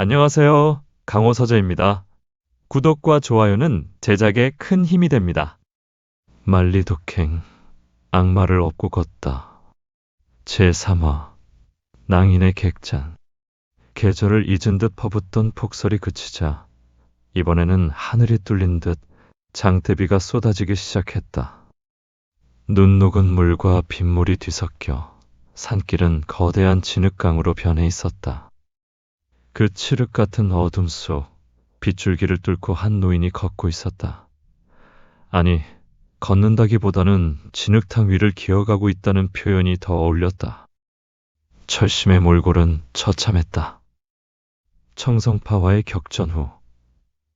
안녕하세요. 강호 서재입니다. 구독과 좋아요는 제작에 큰 힘이 됩니다. 만리독행, 악마를 업고 걷다. 제3화, 낭인의 객잔. 계절을 잊은 듯 퍼붓던 폭설이 그치자 이번에는 하늘이 뚫린 듯 장대비가 쏟아지기 시작했다. 눈 녹은 물과 빗물이 뒤섞여 산길은 거대한 진흙강으로 변해 있었다. 그 칠흑 같은 어둠 속 빗줄기를 뚫고 한 노인이 걷고 있었다. 아니, 걷는다기보다는 진흙탕 위를 기어가고 있다는 표현이 더 어울렸다. 철심의 몰골은 처참했다. 청성파와의 격전 후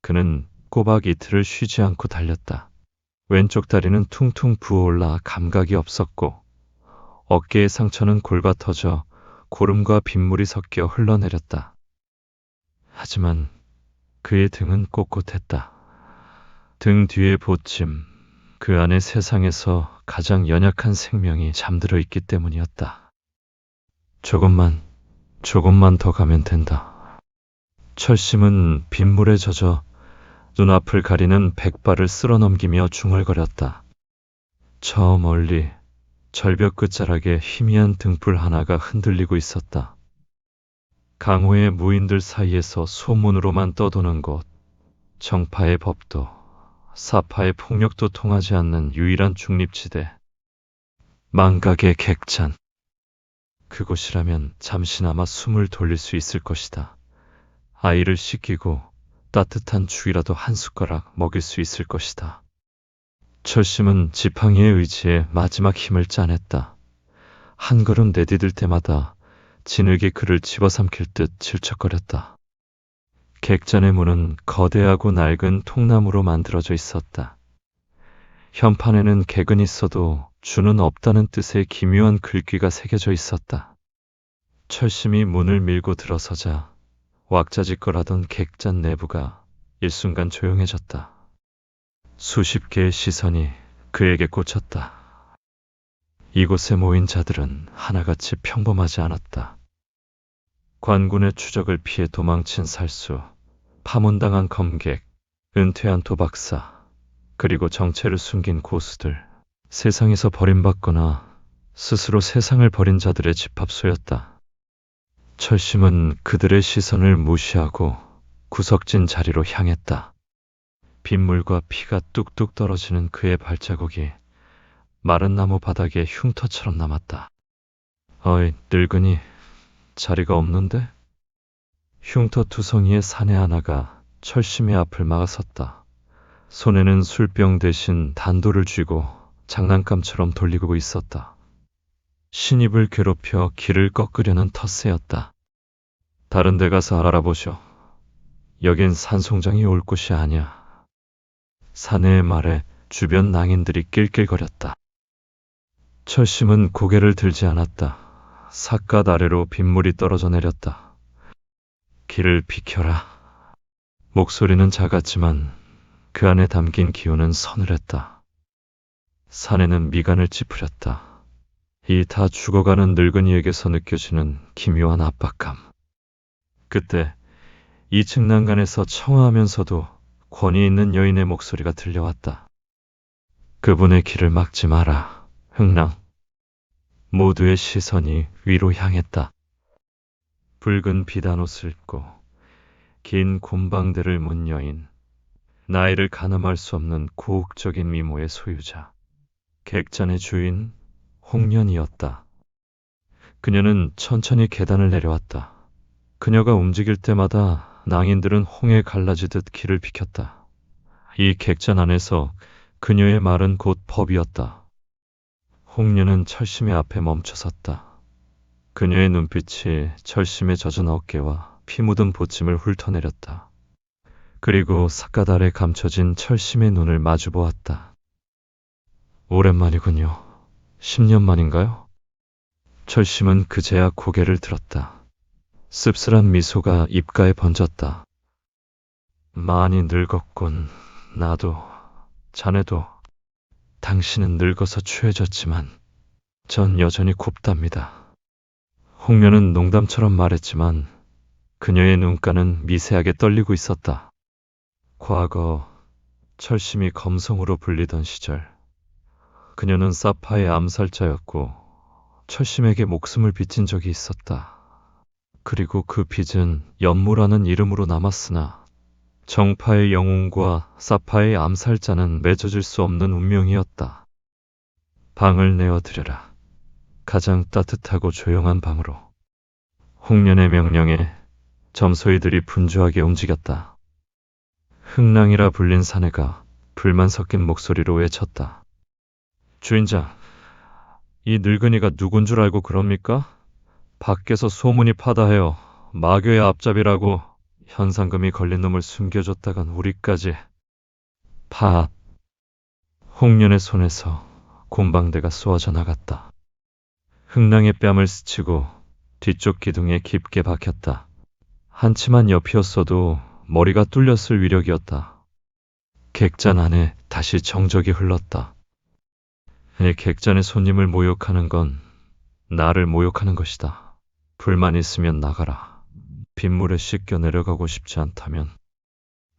그는 꼬박 이틀을 쉬지 않고 달렸다. 왼쪽 다리는 퉁퉁 부어올라 감각이 없었고 어깨의 상처는 골받터져 고름과 빗물이 섞여 흘러내렸다. 하지만 그의 등은 꼿꼿했다. 등 뒤의 보침, 그 안에 세상에서 가장 연약한 생명이 잠들어 있기 때문이었다. 조금만 더 가면 된다. 철심은 빗물에 젖어 눈앞을 가리는 백발을 쓸어넘기며 중얼거렸다. 저 멀리 절벽 끝자락에 희미한 등불 하나가 흔들리고 있었다. 강호의 무인들 사이에서 소문으로만 떠도는 곳, 정파의 법도, 사파의 폭력도 통하지 않는 유일한 중립지대, 망각의 객잔. 그곳이라면 잠시나마 숨을 돌릴 수 있을 것이다. 아이를 씻기고 따뜻한 죽이라도 한 숟가락 먹일 수 있을 것이다. 철심은 지팡이의 의지에 마지막 힘을 짜냈다. 한 걸음 내디딜 때마다 진흙이 그를 집어삼킬 듯 질척거렸다. 객잔의 문은 거대하고 낡은 통나무로 만들어져 있었다. 현판에는 객은 있어도 주는 없다는 뜻의 기묘한 글귀가 새겨져 있었다. 철심이 문을 밀고 들어서자 왁자지껄하던 객잔 내부가 일순간 조용해졌다. 수십 개의 시선이 그에게 꽂혔다. 이곳에 모인 자들은 하나같이 평범하지 않았다. 관군의 추적을 피해 도망친 살수, 파문당한 검객, 은퇴한 도박사, 그리고 정체를 숨긴 고수들, 세상에서 버림받거나 스스로 세상을 버린 자들의 집합소였다. 철심은 그들의 시선을 무시하고 구석진 자리로 향했다. 빗물과 피가 뚝뚝 떨어지는 그의 발자국이 마른 나무 바닥에 흉터처럼 남았다. 어이, 늙은이, 자리가 없는데? 흉터 투성이의 사내 하나가 철심의 앞을 막아섰다. 손에는 술병 대신 단도를 쥐고 장난감처럼 돌리고 있었다. 신입을 괴롭혀 길을 꺾으려는 텃세였다. 다른 데 가서 알아보쇼. 여긴 산송장이 올 곳이 아니야. 사내의 말에 주변 낭인들이 낄낄거렸다. 철심은 고개를 들지 않았다. 삿갓 아래로 빗물이 떨어져 내렸다. 길을 비켜라. 목소리는 작았지만 그 안에 담긴 기운은 서늘했다. 사내는 미간을 찌푸렸다. 이 다 죽어가는 늙은이에게서 느껴지는 기묘한 압박감. 그때 2층 난간에서 청아하면서도 권위 있는 여인의 목소리가 들려왔다. 그분의 길을 막지 마라, 흥랑. 모두의 시선이 위로 향했다. 붉은 비단옷을 입고 긴 곰방대를 문 여인, 나이를 가늠할 수 없는 고혹적인 미모의 소유자, 객잔의 주인 홍련이었다. 그녀는 천천히 계단을 내려왔다. 그녀가 움직일 때마다 낭인들은 홍에 갈라지듯 길을 비켰다. 이 객잔 안에서 그녀의 말은 곧 법이었다. 홍련은 철심의 앞에 멈춰섰다. 그녀의 눈빛이 철심의 젖은 어깨와 피 묻은 보침을 훑어내렸다. 그리고 삿갓 아래 감춰진 철심의 눈을 마주보았다. 오랜만이군요. 10년 만인가요? 철심은 그제야 고개를 들었다. 씁쓸한 미소가 입가에 번졌다. 많이 늙었군. 나도, 자네도. 당신은 늙어서 추해졌지만 전 여전히 곱답니다. 홍련은 농담처럼 말했지만 그녀의 눈가는 미세하게 떨리고 있었다. 과거 철심이 검성으로 불리던 시절, 그녀는 사파의 암살자였고 철심에게 목숨을 빚진 적이 있었다. 그리고 그 빚은 연무라는 이름으로 남았으나 정파의 영웅과 사파의 암살자는 맺어질 수 없는 운명이었다. 방을 내어드려라. 가장 따뜻하고 조용한 방으로. 홍련의 명령에 점소이들이 분주하게 움직였다. 흥랑이라 불린 사내가 불만 섞인 목소리로 외쳤다. 주인장, 이 늙은이가 누군 줄 알고 그럽니까? 밖에서 소문이 파다해요. 마교의 앞잡이라고 현상금이 걸린 놈을 숨겨줬다간 우리까지. 파. 홍련의 손에서 곰방대가 쏘아져 나갔다. 흥랑의 뺨을 스치고 뒤쪽 기둥에 깊게 박혔다. 한치만 옆이었어도 머리가 뚫렸을 위력이었다. 객잔 안에 다시 정적이 흘렀다. 이 객잔의 손님을 모욕하는 건 나를 모욕하는 것이다. 불만 있으면 나가라. 빗물에 씻겨 내려가고 싶지 않다면.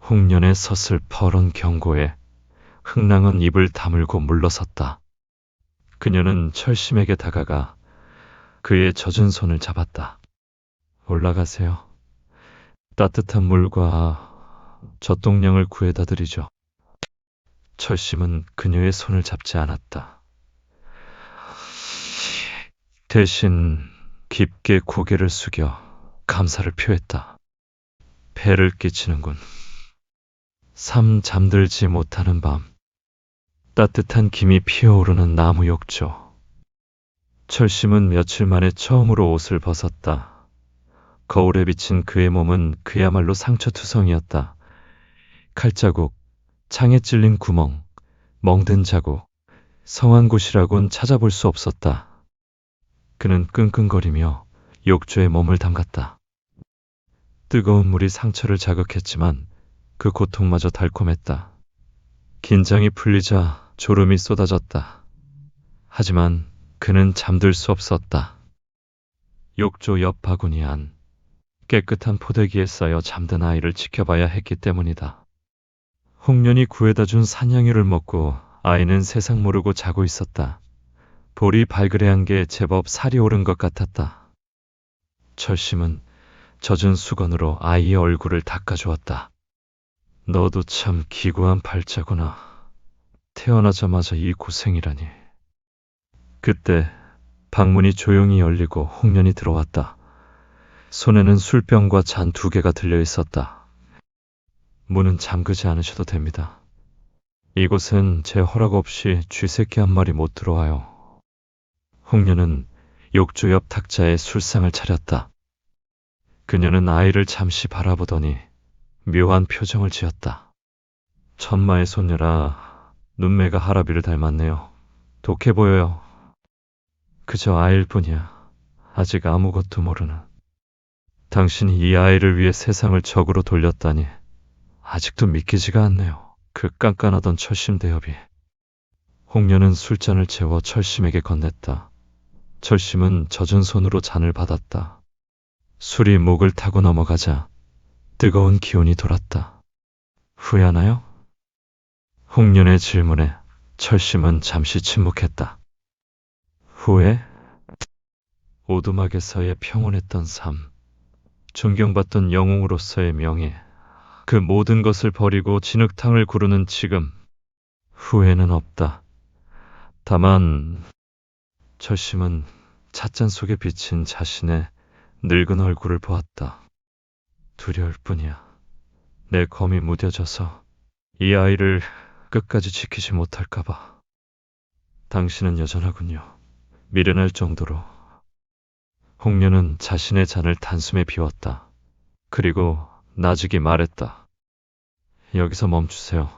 홍련의 서슬퍼런 경고에 흥랑은 입을 다물고 물러섰다. 그녀는 철심에게 다가가 그의 젖은 손을 잡았다. 올라가세요. 따뜻한 물과 젖동량을 구해다 드리죠. 철심은 그녀의 손을 잡지 않았다. 대신 깊게 고개를 숙여 감사를 표했다. 배를 끼치는군. 잠들지 못하는 밤. 따뜻한 김이 피어오르는 나무 욕조. 철심은 며칠 만에 처음으로 옷을 벗었다. 거울에 비친 그의 몸은 그야말로 상처투성이었다. 칼자국, 창에 찔린 구멍, 멍든 자국, 성한 곳이라곤 찾아볼 수 없었다. 그는 끙끙거리며 욕조에 몸을 담갔다. 뜨거운 물이 상처를 자극했지만 그 고통마저 달콤했다. 긴장이 풀리자 졸음이 쏟아졌다. 하지만 그는 잠들 수 없었다. 욕조 옆 바구니 안 깨끗한 포대기에 쌓여 잠든 아이를 지켜봐야 했기 때문이다. 홍련이 구해다 준 산양유를 먹고 아이는 세상 모르고 자고 있었다. 볼이 발그레한 게 제법 살이 오른 것 같았다. 철심은 젖은 수건으로 아이의 얼굴을 닦아주었다. 너도 참 기구한 팔자구나. 태어나자마자 이 고생이라니. 그때 방문이 조용히 열리고 홍련이 들어왔다. 손에는 술병과 잔 2개가 들려 있었다. 문은 잠그지 않으셔도 됩니다. 이곳은 제 허락 없이 쥐새끼 한 마리 못 들어와요. 홍련은 욕조 옆 탁자에 술상을 차렸다. 그녀는 아이를 잠시 바라보더니 묘한 표정을 지었다. 천마의 손녀라, 눈매가 하라비를 닮았네요. 독해 보여요. 그저 아이일 뿐이야. 아직 아무것도 모르는. 당신이 이 아이를 위해 세상을 적으로 돌렸다니 아직도 믿기지가 않네요. 그 깐깐하던 철심 대업이. 홍련은 술잔을 채워 철심에게 건넸다. 철심은 젖은 손으로 잔을 받았다. 술이 목을 타고 넘어가자 뜨거운 기운이 돌았다. 후회하나요? 홍련의 질문에 철심은 잠시 침묵했다. 후회? 오두막에서의 평온했던 삶, 존경받던 영웅으로서의 명예, 그 모든 것을 버리고 진흙탕을 구르는 지금, 후회는 없다. 다만 철심은 찻잔 속에 비친 자신의 늙은 얼굴을 보았다. 두려울 뿐이야. 내 검이 무뎌져서 이 아이를 끝까지 지키지 못할까봐. 당신은 여전하군요. 미련할 정도로. 홍련은 자신의 잔을 단숨에 비웠다. 그리고 나직이 말했다. 여기서 멈추세요.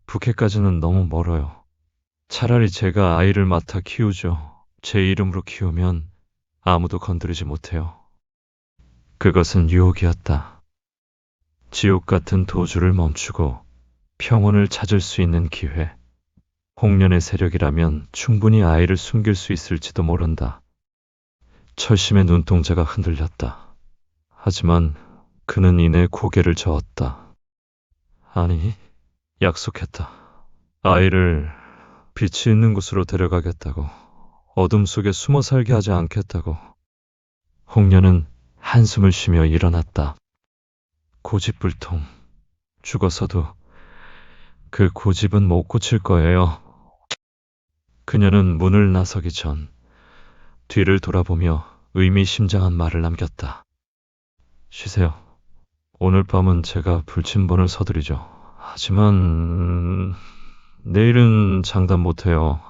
북해까지는 너무 멀어요. 차라리 제가 아이를 맡아 키우죠. 제 이름으로 키우면 아무도 건드리지 못해요. 그것은 유혹이었다. 지옥 같은 도주를 멈추고 평온을 찾을 수 있는 기회. 홍련의 세력이라면 충분히 아이를 숨길 수 있을지도 모른다. 철심의 눈동자가 흔들렸다. 하지만 그는 이내 고개를 저었다. 아니, 약속했다. 아이를 빛이 있는 곳으로 데려가겠다고. 어둠 속에 숨어 살게 하지 않겠다고. 홍련은 한숨을 쉬며 일어났다. 고집불통. 죽어서도 그 고집은 못 고칠 거예요. 그녀는 문을 나서기 전 뒤를 돌아보며 의미심장한 말을 남겼다. 쉬세요. 오늘 밤은 제가 불침번을 서두르죠. 하지만 내일은 장담 못해요.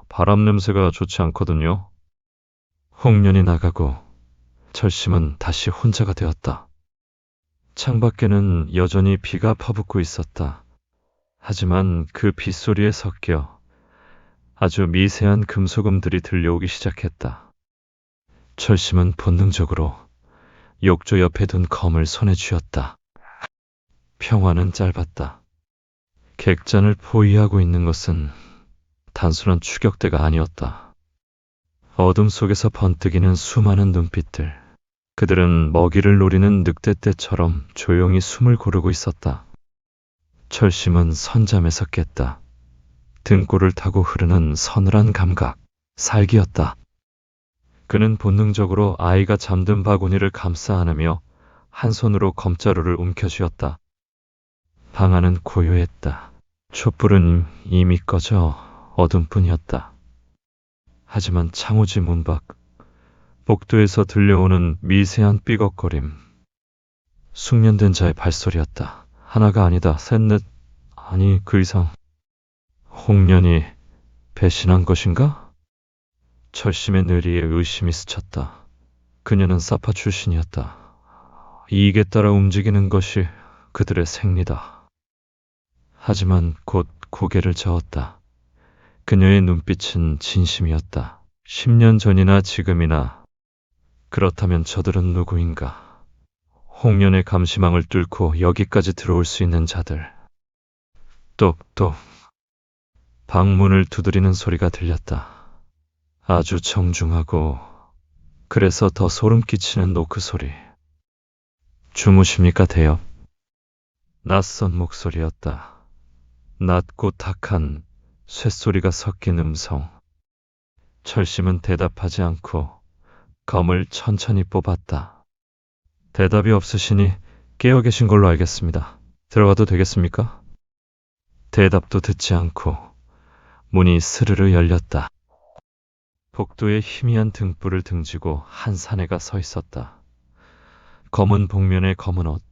바람 냄새가 좋지 않거든요. 홍련이 나가고 철심은 다시 혼자가 되었다. 창밖에는 여전히 비가 퍼붓고 있었다. 하지만 그 빗소리에 섞여 아주 미세한 금소금들이 들려오기 시작했다. 철심은 본능적으로 욕조 옆에 둔 검을 손에 쥐었다. 평화는 짧았다. 객잔을 포위하고 있는 것은 단순한 추격대가 아니었다. 어둠 속에서 번뜩이는 수많은 눈빛들. 그들은 먹이를 노리는 늑대떼처럼 조용히 숨을 고르고 있었다. 철심은 선잠에서 깼다. 등골을 타고 흐르는 서늘한 감각, 살기였다. 그는 본능적으로 아이가 잠든 바구니를 감싸 안으며 한 손으로 검자루를 움켜쥐었다. 방 안은 고요했다. 촛불은 이미 꺼져 어둠뿐이었다. 하지만 창호지 문 밖, 복도에서 들려오는 미세한 삐걱거림. 숙련된 자의 발소리였다. 하나가 아니다. 셋넷, 아니 그 이상. 홍련이 배신한 것인가? 철심의 뇌리에 의심이 스쳤다. 그녀는 사파 출신이었다. 이익에 따라 움직이는 것이 그들의 생리다. 하지만 곧 고개를 저었다. 그녀의 눈빛은 진심이었다. 10년 전이나 지금이나 그렇다면 저들은 누구인가? 홍련의 감시망을 뚫고 여기까지 들어올 수 있는 자들. 똑똑. 방문을 두드리는 소리가 들렸다. 아주 정중하고 그래서 더 소름 끼치는 노크 소리. 주무십니까, 대엽? 낯선 목소리였다. 낮고 탁한 쇳소리가 섞인 음성. 철심은 대답하지 않고 검을 천천히 뽑았다. 대답이 없으시니 깨어 계신 걸로 알겠습니다. 들어가도 되겠습니까? 대답도 듣지 않고 문이 스르르 열렸다. 복도에 희미한 등불을 등지고 한 사내가 서 있었다. 검은 복면에 검은 옷,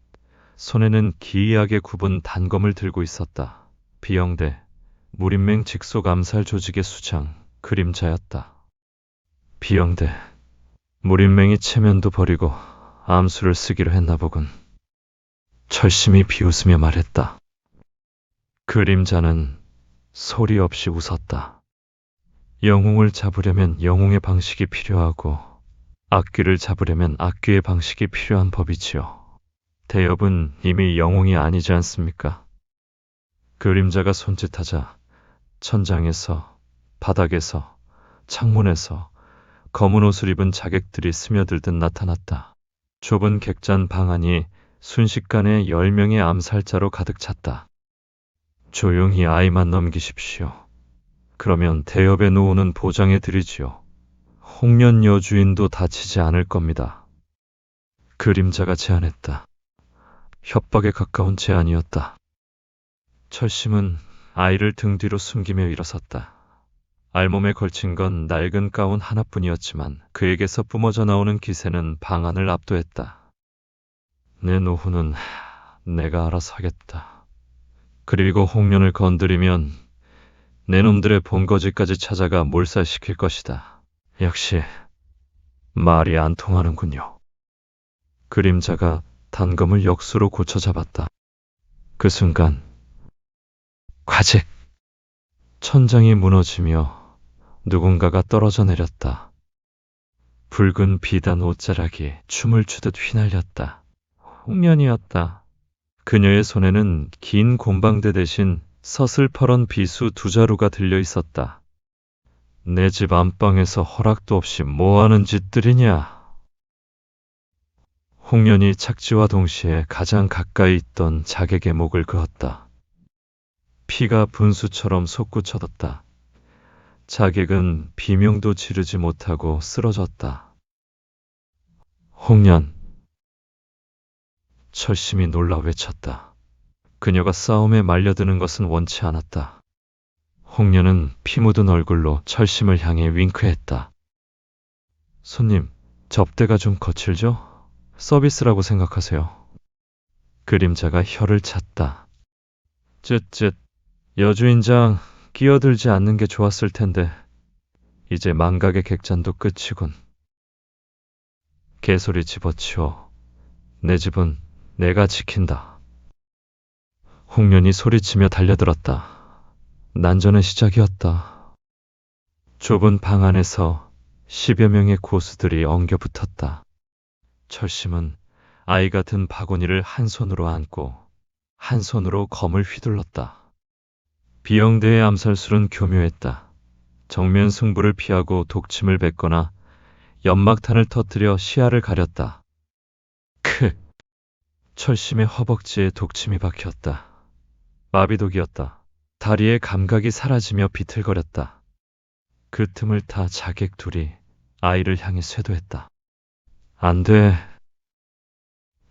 손에는 기이하게 굽은 단검을 들고 있었다. 비영대, 무림맹 직속 암살 조직의 수장, 그림자였다. 비영대, 무림맹이 체면도 버리고 암수를 쓰기로 했나 보군. 철심이 비웃으며 말했다. 그림자는 소리 없이 웃었다. 영웅을 잡으려면 영웅의 방식이 필요하고 악귀를 잡으려면 악귀의 방식이 필요한 법이지요. 대엽은 이미 영웅이 아니지 않습니까? 그림자가 손짓하자 천장에서, 바닥에서, 창문에서 검은 옷을 입은 자객들이 스며들듯 나타났다. 좁은 객잔 방 안이 순식간에 10명의 암살자로 가득 찼다. 조용히 아이만 넘기십시오. 그러면 대엽의 노후는 보장해 드리지요. 홍련 여주인도 다치지 않을 겁니다. 그림자가 제안했다. 협박에 가까운 제안이었다. 철심은 아이를 등 뒤로 숨기며 일어섰다. 알몸에 걸친 건 낡은 가운 하나뿐이었지만 그에게서 뿜어져 나오는 기세는 방안을 압도했다. 내 노후는 내가 알아서 하겠다. 그리고 홍련을 건드리면 내 놈들의 본거지까지 찾아가 몰살시킬 것이다. 역시 말이 안 통하는군요. 그림자가 단검을 역수로 고쳐 잡았다. 그 순간 과직! 천장이 무너지며 누군가가 떨어져 내렸다. 붉은 비단 옷자락이 춤을 추듯 휘날렸다. 홍련이었다. 그녀의 손에는 긴 곰방대 대신 서슬퍼런 비수 2자루가 들려 있었다. 내 집 안방에서 허락도 없이 뭐하는 짓들이냐? 홍련이 착지와 동시에 가장 가까이 있던 자객의 목을 그었다. 피가 분수처럼 솟구쳐졌다. 자객은 비명도 지르지 못하고 쓰러졌다. 홍련. 철심이 놀라 외쳤다. 그녀가 싸움에 말려드는 것은 원치 않았다. 홍련은 피 묻은 얼굴로 철심을 향해 윙크했다. 손님, 접대가 좀 거칠죠? 서비스라고 생각하세요. 그림자가 혀를 찼다. 쯧쯧, 여주인장 끼어들지 않는 게 좋았을 텐데 이제 망각의 객잔도 끝이군. 개소리 집어치워. 내 집은 내가 지킨다. 홍련이 소리치며 달려들었다. 난전의 시작이었다. 좁은 방 안에서 10여 명의 고수들이 엉겨붙었다. 철심은 아이 같은 바구니를 한 손으로 안고 한 손으로 검을 휘둘렀다. 비영대의 암살술은 교묘했다. 정면 승부를 피하고 독침을 뱉거나 연막탄을 터뜨려 시야를 가렸다. 크! 철심의 허벅지에 독침이 박혔다. 마비독이었다. 다리의 감각이 사라지며 비틀거렸다. 그 틈을 타 자객 둘이 아이를 향해 쇄도했다. 안 돼.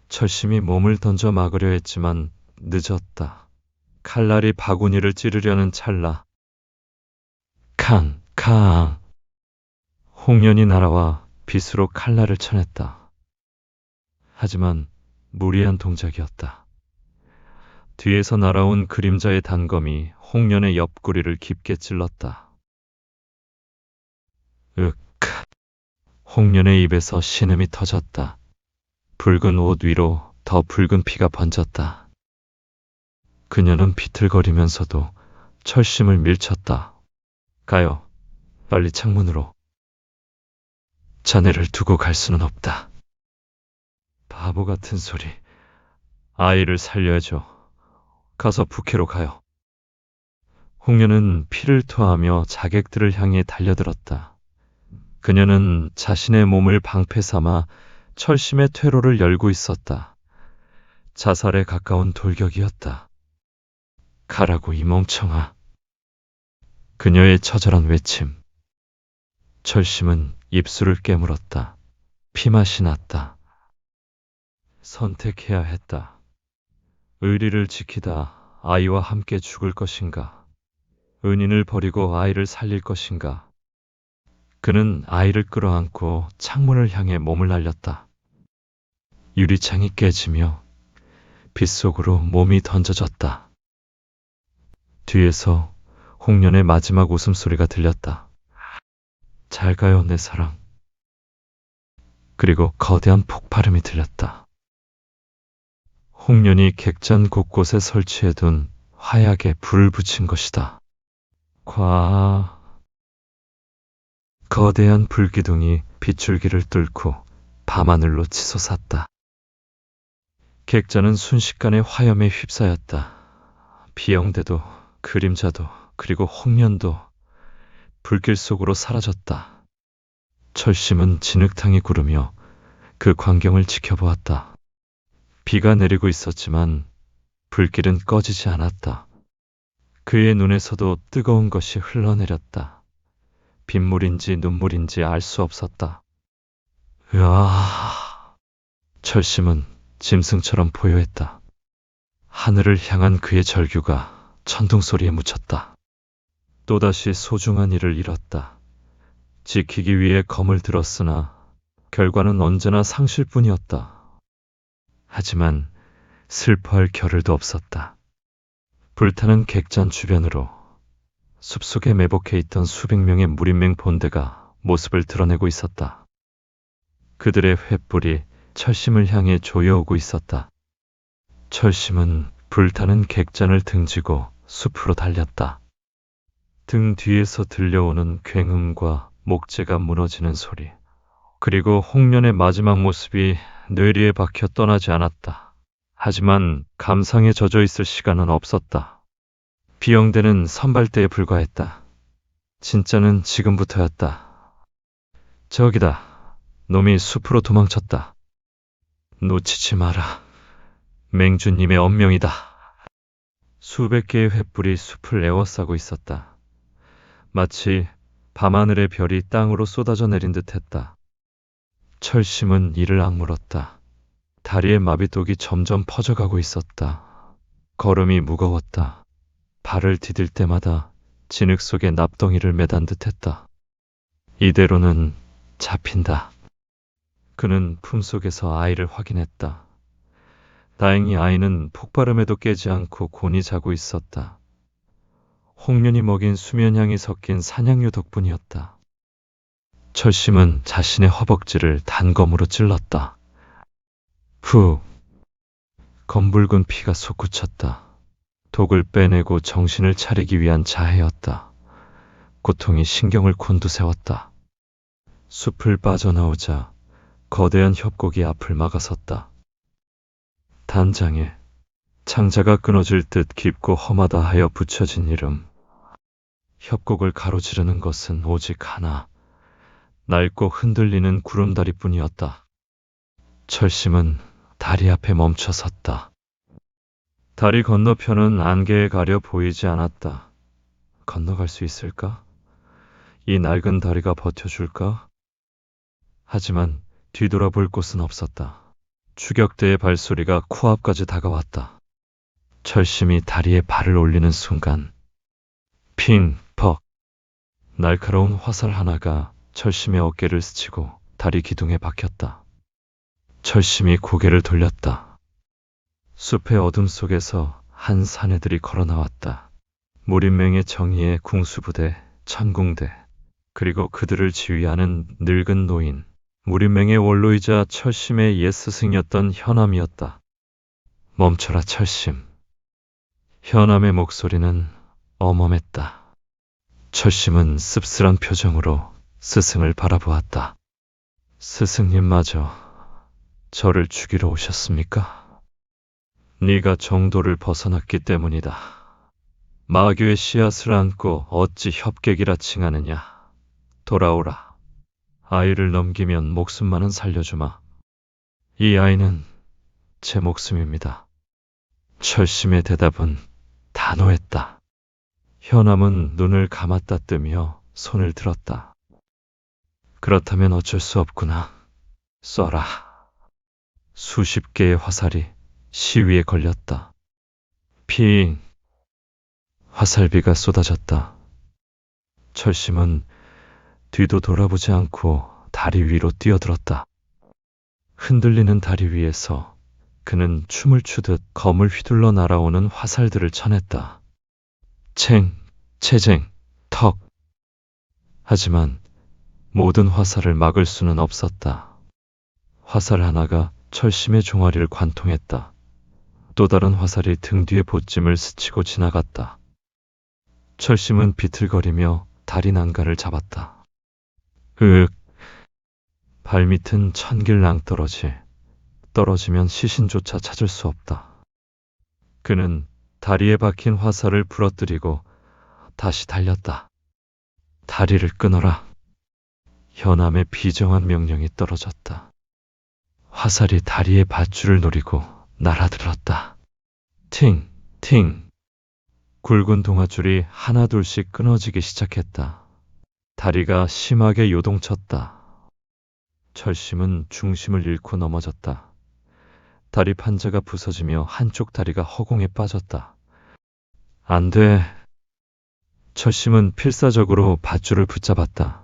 철심이 몸을 던져 막으려 했지만 늦었다. 칼날이 바구니를 찌르려는 찰나. 캉! 캉! 홍련이 날아와 빗으로 칼날을 쳐냈다. 하지만 무리한 동작이었다. 뒤에서 날아온 그림자의 단검이 홍련의 옆구리를 깊게 찔렀다. 윽! 홍련의 입에서 신음이 터졌다. 붉은 옷 위로 더 붉은 피가 번졌다. 그녀는 비틀거리면서도 철심을 밀쳤다. 가요. 빨리 창문으로. 자네를 두고 갈 수는 없다. 바보 같은 소리. 아이를 살려야죠. 가서 북해로 가요. 홍련은 피를 토하며 자객들을 향해 달려들었다. 그녀는 자신의 몸을 방패 삼아 철심의 퇴로를 열고 있었다. 자살에 가까운 돌격이었다. 가라고 이 멍청아. 그녀의 처절한 외침. 철심은 입술을 깨물었다. 피맛이 났다. 선택해야 했다. 의리를 지키다 아이와 함께 죽을 것인가? 은인을 버리고 아이를 살릴 것인가? 그는 아이를 끌어안고 창문을 향해 몸을 날렸다. 유리창이 깨지며 빗속으로 몸이 던져졌다. 뒤에서 홍련의 마지막 웃음소리가 들렸다. 잘 가요, 내 사랑. 그리고 거대한 폭발음이 들렸다. 홍련이 객잔 곳곳에 설치해둔 화약에 불을 붙인 것이다. 거대한 불기둥이 빗줄기를 뚫고 밤하늘로 치솟았다. 객잔은 순식간에 화염에 휩싸였다. 비영대도 그림자도 그리고 홍련도 불길 속으로 사라졌다. 철심은 진흙탕이 구르며 그 광경을 지켜보았다. 비가 내리고 있었지만 불길은 꺼지지 않았다. 그의 눈에서도 뜨거운 것이 흘러내렸다. 빗물인지 눈물인지 알 수 없었다. 으아! 철심은 짐승처럼 포효했다. 하늘을 향한 그의 절규가 천둥소리에 묻혔다. 또다시 소중한 일을 잃었다. 지키기 위해 검을 들었으나 결과는 언제나 상실뿐이었다. 하지만 슬퍼할 겨를도 없었다. 불타는 객잔 주변으로 숲속에 매복해 있던 수백 명의 무림맹 본대가 모습을 드러내고 있었다. 그들의 횃불이 철심을 향해 조여오고 있었다. 철심은 불타는 객잔을 등지고 숲으로 달렸다. 등 뒤에서 들려오는 굉음과 목재가 무너지는 소리, 그리고 홍련의 마지막 모습이 뇌리에 박혀 떠나지 않았다. 하지만 감상에 젖어 있을 시간은 없었다. 비영대는 선발대에 불과했다. 진짜는 지금부터였다. 저기다. 놈이 숲으로 도망쳤다. 놓치지 마라. 맹주님의 언명이다. 수백 개의 횃불이 숲을 에워싸고 있었다. 마치 밤하늘의 별이 땅으로 쏟아져 내린 듯했다. 철심은 이를 악물었다. 다리의 마비독이 점점 퍼져가고 있었다. 걸음이 무거웠다. 발을 디딜 때마다 진흙 속에 납덩이를 매단 듯했다. 이대로는 잡힌다. 그는 품속에서 아이를 확인했다. 다행히 아이는 폭발음에도 깨지 않고 곤히 자고 있었다. 홍련이 먹인 수면향이 섞인 사냥류 덕분이었다. 철심은 자신의 허벅지를 단검으로 찔렀다. 후! 검붉은 피가 솟구쳤다. 독을 빼내고 정신을 차리기 위한 자해였다. 고통이 신경을 곤두세웠다. 숲을 빠져나오자 거대한 협곡이 앞을 막아섰다. 단장에 창자가 끊어질 듯 깊고 험하다 하여 붙여진 이름. 협곡을 가로지르는 것은 오직 하나, 낡고 흔들리는 구름다리뿐이었다. 철심은 다리 앞에 멈춰 섰다. 다리 건너편은 안개에 가려 보이지 않았다. 건너갈 수 있을까? 이 낡은 다리가 버텨줄까? 하지만 뒤돌아볼 곳은 없었다. 추격대의 발소리가 코앞까지 다가왔다. 철심이 다리에 발을 올리는 순간 핑, 퍽! 날카로운 화살 하나가 철심의 어깨를 스치고 다리 기둥에 박혔다. 철심이 고개를 돌렸다. 숲의 어둠 속에서 한 사내들이 걸어 나왔다. 무림맹의 정의의 궁수부대, 천궁대, 그리고 그들을 지휘하는 늙은 노인, 무림맹의 원로이자 철심의 옛 스승이었던 현암이었다. 멈춰라 철심. 현암의 목소리는 엄엄했다. 철심은 씁쓸한 표정으로 스승을 바라보았다. 스승님마저 저를 죽이러 오셨습니까? 네가 정도를 벗어났기 때문이다. 마귀의 씨앗을 안고 어찌 협객이라 칭하느냐. 돌아오라. 아이를 넘기면 목숨만은 살려주마. 이 아이는 제 목숨입니다. 철심의 대답은 단호했다. 현암은 눈을 감았다 뜨며 손을 들었다. 그렇다면 어쩔 수 없구나. 쏴라. 수십 개의 화살이 시위에 걸렸다. 핑! 화살비가 쏟아졌다. 철심은 뒤도 돌아보지 않고 다리 위로 뛰어들었다. 흔들리는 다리 위에서 그는 춤을 추듯 검을 휘둘러 날아오는 화살들을 쳐냈다. 챙, 채쟁, 턱. 하지만 모든 화살을 막을 수는 없었다. 화살 하나가 철심의 종아리를 관통했다. 또 다른 화살이 등 뒤의 보찜을 스치고 지나갔다. 철심은 비틀거리며 다리 난간을 잡았다. 으윽! 발밑은 천길 낭떠러지. 떨어지면 시신조차 찾을 수 없다. 그는 다리에 박힌 화살을 부러뜨리고 다시 달렸다. 다리를 끊어라. 현암의 비정한 명령이 떨어졌다. 화살이 다리의 밧줄을 노리고 날아들었다. 팅! 팅! 굵은 동아줄이 하나둘씩 끊어지기 시작했다. 다리가 심하게 요동쳤다. 철심은 중심을 잃고 넘어졌다. 다리 판자가 부서지며 한쪽 다리가 허공에 빠졌다. 안 돼. 철심은 필사적으로 밧줄을 붙잡았다.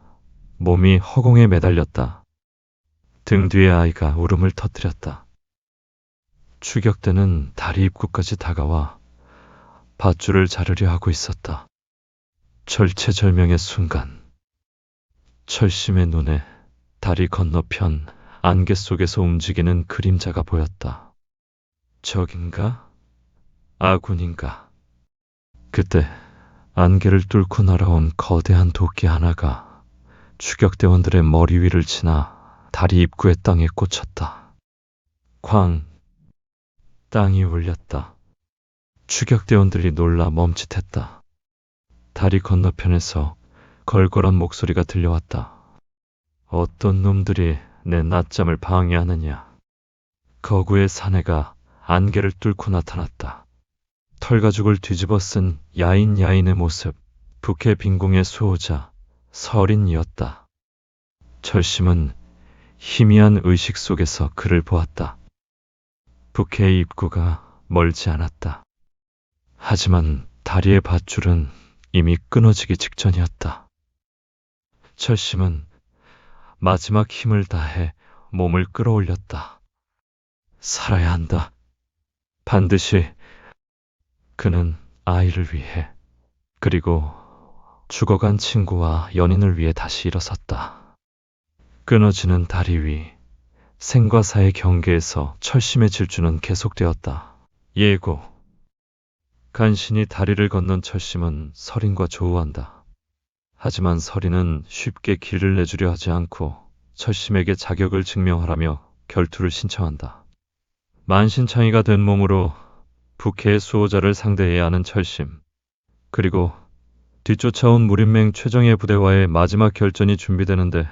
몸이 허공에 매달렸다. 등 뒤에 아이가 울음을 터뜨렸다. 추격대는 다리 입구까지 다가와 밧줄을 자르려 하고 있었다. 절체절명의 순간, 철심의 눈에 다리 건너편 안개 속에서 움직이는 그림자가 보였다. 적인가? 아군인가? 그때 안개를 뚫고 날아온 거대한 도끼 하나가 추격대원들의 머리 위를 지나 다리 입구의 땅에 꽂혔다. 쾅! 땅이 울렸다. 추격대원들이 놀라 멈칫했다. 다리 건너편에서 걸걸한 목소리가 들려왔다. 어떤 놈들이 내 낮잠을 방해하느냐. 거구의 사내가 안개를 뚫고 나타났다. 털가죽을 뒤집어 쓴 야인의 모습, 북해 빈궁의 수호자 설인이었다. 철심은 희미한 의식 속에서 그를 보았다. 북해의 입구가 멀지 않았다. 하지만 다리의 밧줄은 이미 끊어지기 직전이었다. 철심은 마지막 힘을 다해 몸을 끌어올렸다. 살아야 한다. 반드시. 그는 아이를 위해, 그리고 죽어간 친구와 연인을 위해 다시 일어섰다. 끊어지는 다리 위, 생과 사의 경계에서 철심의 질주는 계속되었다. 예고. 간신히 다리를 건넌 철심은 설인과 조우한다. 하지만 설인은 쉽게 길을 내주려 하지 않고 철심에게 자격을 증명하라며 결투를 신청한다. 만신창이가 된 몸으로 북해의 수호자를 상대해야 하는 철심, 그리고 뒤쫓아온 무림맹 최정예 부대와의 마지막 결전이 준비되는데